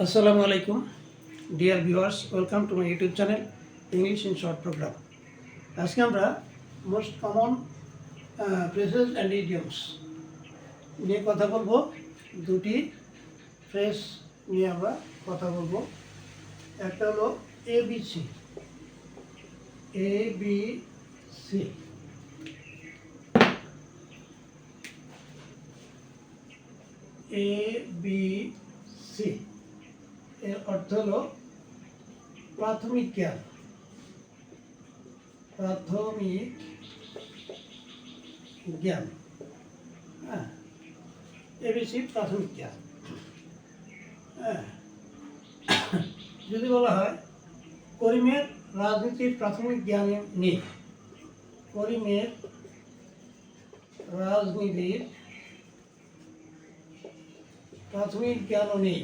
Assalamu alaikum, dear viewers. Welcome to my YouTube channel, English in Short Program. আজকে আমরা most common phrases and idioms নিয়ে কথা বলবো। দুটি ফ্রেজ নিয়ে আমরা কথা বলবো। একটা হলো এবিসি, এবিসি। এবিসি এর অর্থ হলো প্রাথমিক জ্ঞান। প্রাথমিক জ্ঞান, হ্যাঁ, এবিসি প্রাথমিক জ্ঞান। হ্যাঁ, যদি বলা হয় করিমের রাজনীতির প্রাথমিক জ্ঞান নেই, করিমের রাজনীতির প্রাথমিক জ্ঞানও নেই,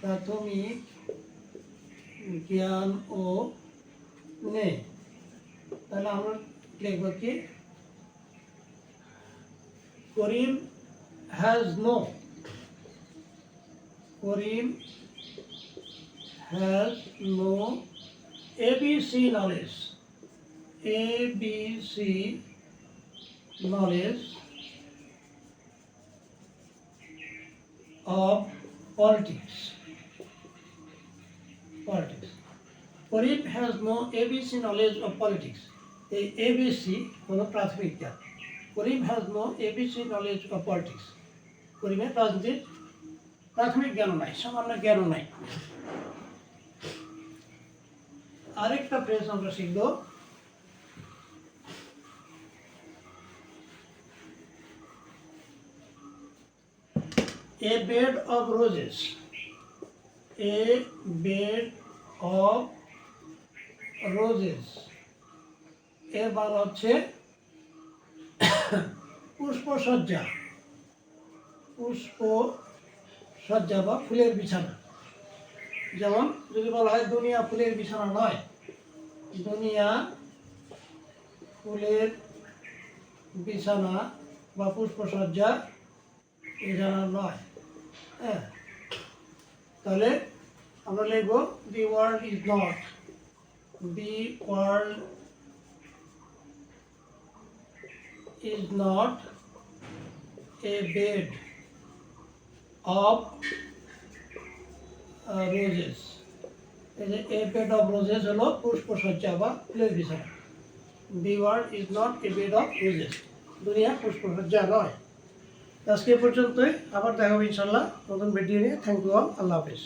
প্রাথমিক জ্ঞান ও নেই, তাহলে আমরা লিখব কি Karim has no, Karim has no ABC knowledge, ABC knowledge of politics. Karim has no ABC knowledge of politics. এই ABC হলো প্রাথমিক জ্ঞান। Karim has no ABC knowledge of politics. করিমের রাজনীতির প্রাথমিক জ্ঞানও নাই, সামান্য জ্ঞানও নাই। আরেকটা ফ্রেজ আমরা শিখব, a bed of roses, a bed of roses এর মানে হচ্ছে পুষ্পসজ্জা, পুষ্পসজ্জা বা ফুলের বিছানা। যেমন যদি বলা হয় দুনিয়া ফুলের বিছানা নয়, দুনিয়া ফুলের বিছানা বা পুষ্পসজ্জা বিছানা নয়। হ্যাঁ, তাহলে আমরা লিখব the world is not, the world is not a bed of roses. এই যে এ বেড অফ রোজেস হলো পুষ্পসজ্জা বা ফুলের বিছানা। The world is not a bed of roses, দুনিয়া পুষ্পসজ্জা নয়। আজকে পর্যন্তই, আবার দেখা হবে ইনশাল্লাহ নতুন ভিডিও নিয়ে। থ্যাংক ইউ অল, আল্লাহ হাফিজ।